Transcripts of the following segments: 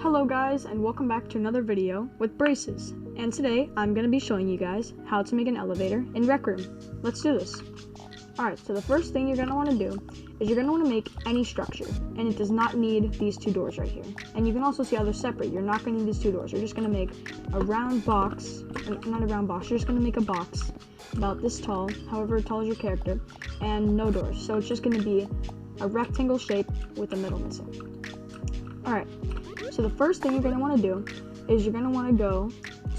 Hello guys, and welcome back to another video with braces. And today I'm going to be showing you guys how to make an elevator in Rec Room. Let's do this. Alright, so the first thing you're going to want to do is you're going to want to make any structure, and it does not need these two doors right here. And you can also see how they're separate. You're not going to need these two doors. You're just going to make a round box, not a round box, you're just going to make a box about this tall, however tall is your character, and no doors. So it's just going to be a rectangle shape with a middle missing. Alright, so the first thing you're going to want to do is you're going to want to go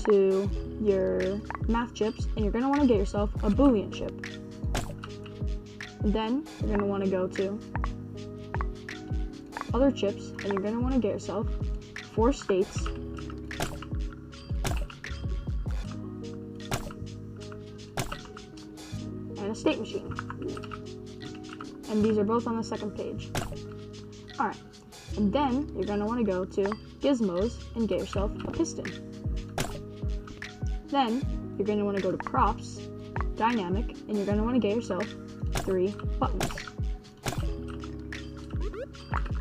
to your math chips, and you're going to want to get yourself a Boolean chip. Then you're going to want to go to other chips, and you're going to want to get yourself 4 states, and a state machine. And these are both on the second page. Alright, and then you're going to want to go to gizmos and get yourself a piston. Then you're going to want to go to props, dynamic, and you're going to want to get yourself 3 buttons.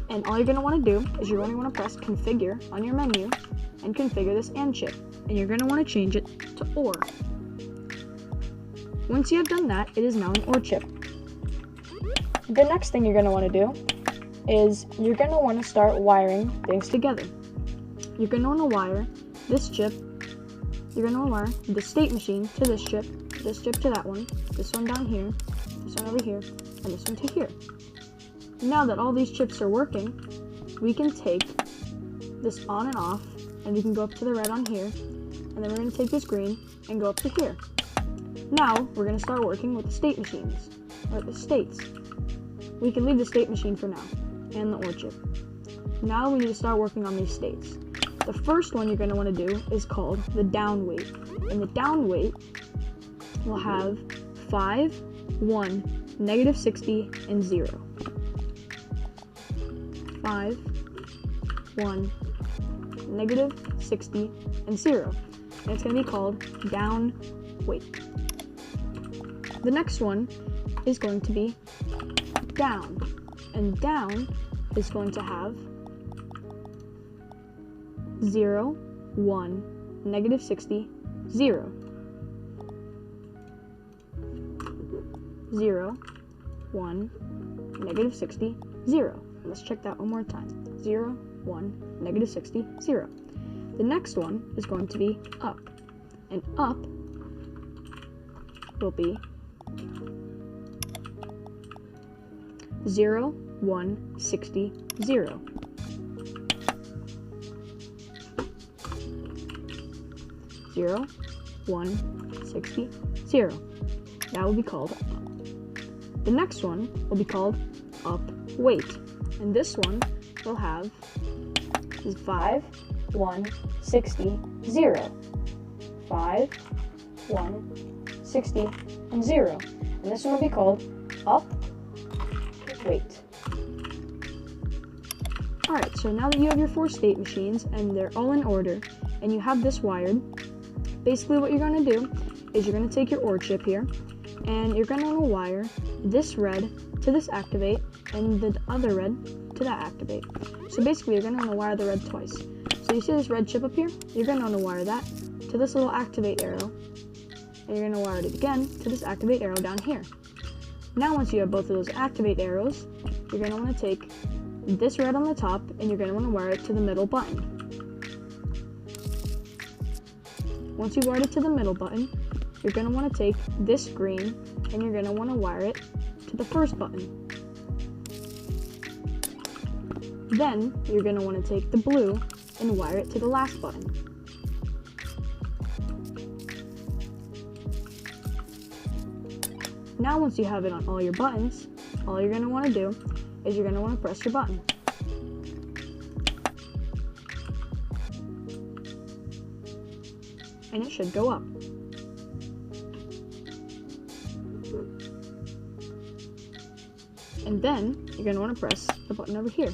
And all you're going to want to do is you're going to want to press configure on your menu and configure this AND chip, and you're going to want to change it to OR. Once you have done that, it is now an OR chip. The next thing you're going to want to do is you're going to want to start wiring things together. You're going to want to wire this chip, you're going to wire the state machine to this chip to that one, this one down here, this one over here, and this one to here. Now that all these chips are working, we can take this on and off, and we can go up to the red on here, and then we're going to take this green and go up to here. Now we're going to start working with the state machines, or the states. We can leave the state machine for now, and the OR chip. Now we need to start working on these states. The first one you're going to want to do is called the down weight, and the down weight will have 5, 1, negative 60, and 0. 5, 1, negative 60, and 0. And it's going to be called down weight. The next one is going to be down, and down is going to have 0, 1, negative 60, 0. 0, 1, negative 60, 0. Let's check that one more time. 0, 1, negative 60, 0. The next one is going to be up, and up will be 0, 1, 60, 0. 0, 1, 60, 0. That will be called up. The next one will be called up weight, and this one will have 5, 1, 60, 0. 5, 1, 60, and 0. And this one will be called up weight. Alright, so now that you have your 4 state machines and they're all in order, and you have this wired, basically what you're going to do is you're going to take your OR chip here, and you're going to want to wire this red to this activate, and the other red to that activate. So basically you're going to want to wire the red twice. So you see this red chip up here? You're going to want to wire that to this little activate arrow, and you're going to wire it again to this activate arrow down here. Now once you have both of those activate arrows, you're going to want to take this red on the top, and you're going to want to wire it to the middle button. Once you've wired it to the middle button, you're going to want to take this green, and you're going to want to wire it to the first button. Then you're going to want to take the blue and wire it to the last button. Now once you have it on all your buttons, all you're going to want to do is you're going to want to press your button. And it should go up. And then you're going to want to press the button over here.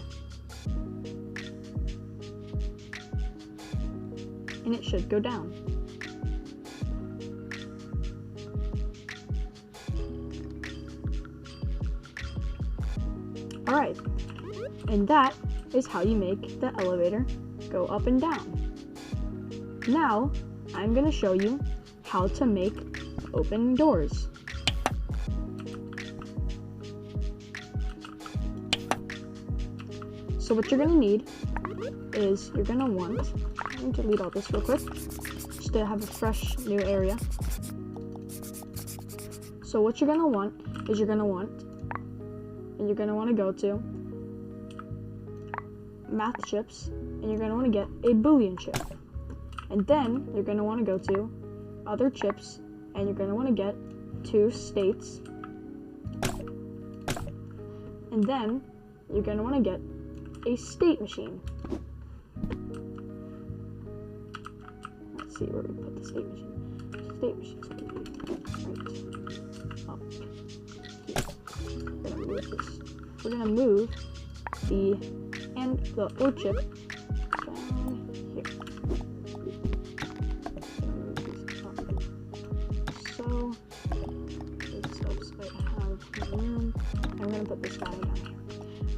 And it should go down. Alright, and that is how you make the elevator go up and down. Now, I'm going to show you how to make open doors. So what you're going to need is you're going to want, let me delete all this real quick, just to have a fresh new area. So what you're going to want is you're going to want to go to math chips, and you're going to want to get a Boolean chip. And then you're going to want to go to other chips, and you're going to want to get 2 states. And then you're going to want to get a state machine. Let's see where we put the state machine. State machine's going to be right up here. We're going to move the O chip down here. So I have room. I'm going to put this guy down here.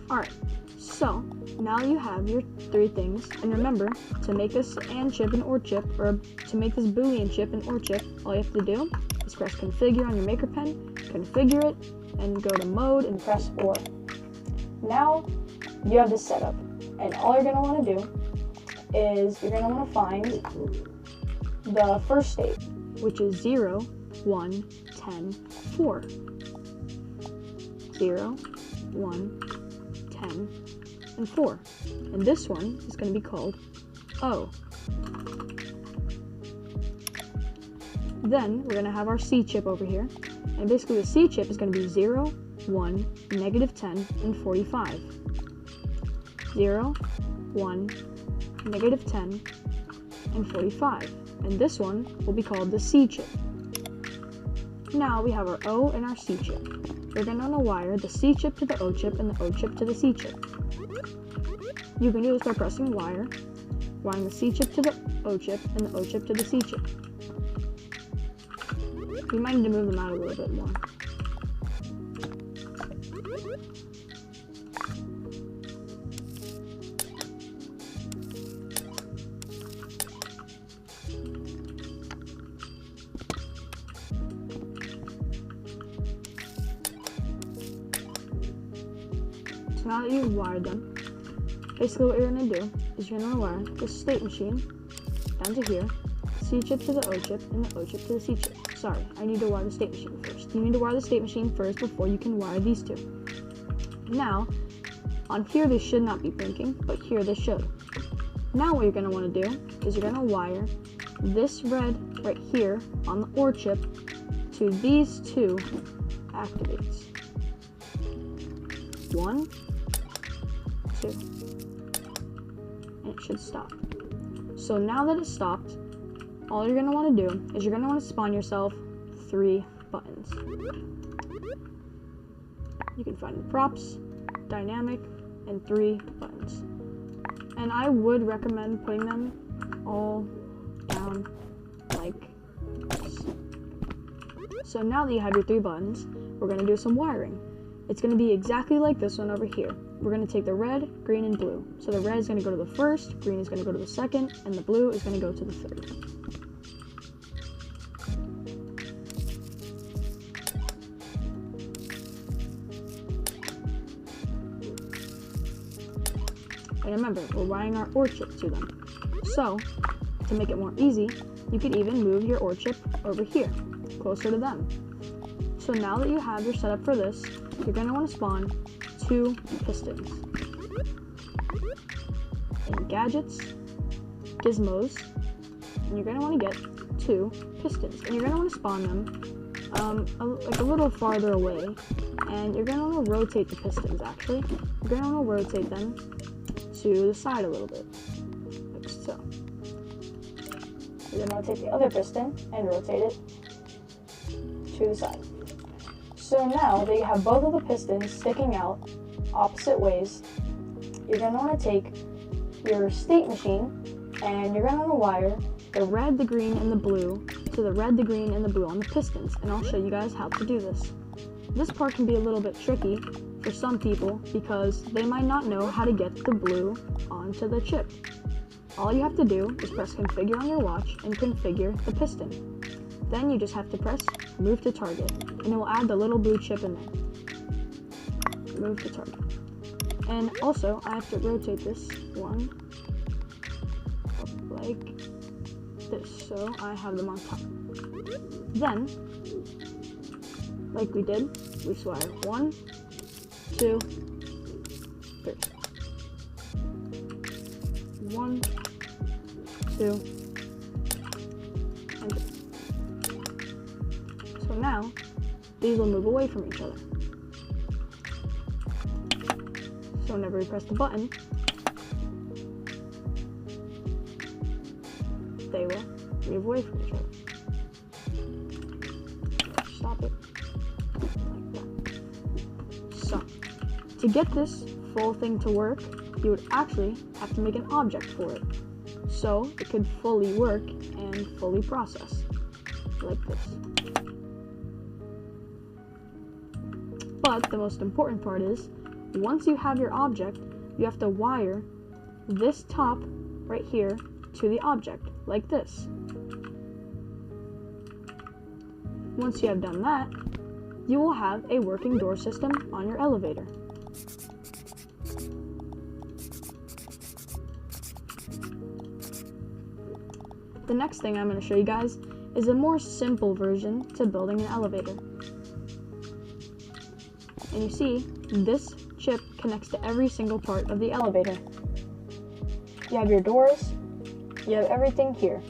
Alright, so now you have your 3 things, and remember, to make this AND chip an OR chip, or to make this Boolean chip an OR chip, all you have to do is press configure on your maker pen, configure it, and go to mode and press OR. Now you have this set up, and all you're going to want to do is you're going to want to find the first state, which is 0, 1, 10, 4. 0, 1, 10, and 4. And this one is going to be called O. Then we're going to have our C chip over here, and basically the C chip is going to be 0, 1, negative 10, and 45. 0, 1, negative 10, and 45. And this one will be called the C chip. Now we have our O and our C chip. We're going to want to wire the C chip to the O chip and the O chip to the C chip. You can do this by pressing wiring the C chip to the O chip and the O chip to the C chip. We might need to move them out a little bit more. So now that you've wired them, basically what you're going to do is you're going to wire the state machine down to here, C chip to the O chip, and the O chip to the C chip. Sorry, I need to wire the state machine first. You need to wire the state machine first before you can wire these 2. Now, on here they should not be blinking, but here they should. Now what you're going to want to do is you're going to wire this red right here on the OR chip to these 2 activates. 1, 2. And it should stop. So now that it's stopped, all you're going to want to do is you're going to want to spawn yourself 3 buttons. You can find props, dynamic, and 3 buttons. And I would recommend putting them all down like this. So now that you have your 3 buttons, we're going to do some wiring. It's going to be exactly like this one over here. We're going to take the red, green, and blue. So the red is going to go to the first, green is going to go to the second, and the blue is going to go to the third. And remember, we're wiring our OR chip to them. So, to make it more easy, you could even move your OR chip over here, closer to them. So now that you have your setup for this, you're going to want to spawn 2 pistons. In gadgets, gizmos, and you're going to want to get 2 pistons. And you're going to want to spawn them like a little farther away. And you're going to want to rotate the pistons actually. You're going to want to rotate them to the side a little bit, like so. You're going to take the other piston and rotate it to the side. So now that you have both of the pistons sticking out opposite ways, you're going to want to take your state machine and you're going to want to wire the red, the green, and the blue to the red, the green, and the blue on the pistons. And I'll show you guys how to do this. This part can be a little bit tricky for some people because they might not know how to get the blue onto the chip. all you have to do is press configure on your watch and configure the piston. Then you just have to press move to target, and it will add the little blue chip in there. Move to target. And also, I have to rotate this one up like this, so I have them on top. Then, like we did, we wire 1, 2, 3. 1, 2, and 3. So now, these will move away from each other. So whenever we press the button, they will move away from each other. Stop it. Like that. So, to get this full thing to work, you would actually have to make an object for it, so it could fully work and fully process, like this. But the most important part is, once you have your object, you have to wire this top right here to the object, like this. Once you have done that, you will have a working door system on your elevator. The next thing I'm going to show you guys is a more simple version to building an elevator. And you see, this chip connects to every single part of the elevator. You have your doors, you have everything here.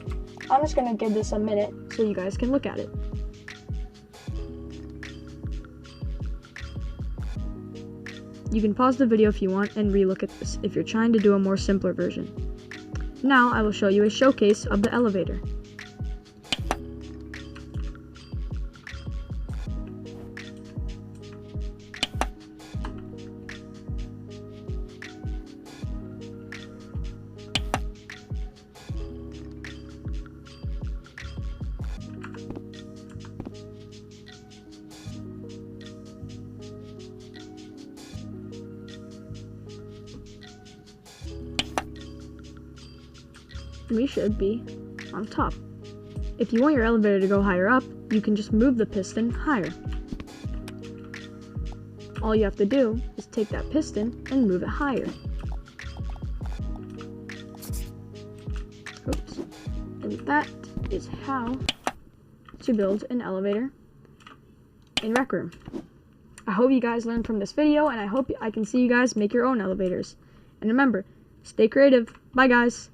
I'm just going to give this a minute so you guys can look at it. You can pause the video if you want and re-look at this if you're trying to do a more simpler version. Now I will show you a showcase of the elevator. We should be on top. If you want your elevator to go higher up, you can just move the piston higher. All you have to do is take that piston and move it higher. Oops. And that is how to build an elevator in Rec Room. I hope you guys learned from this video, and I hope I can see you guys make your own elevators. And remember, stay creative. Bye guys.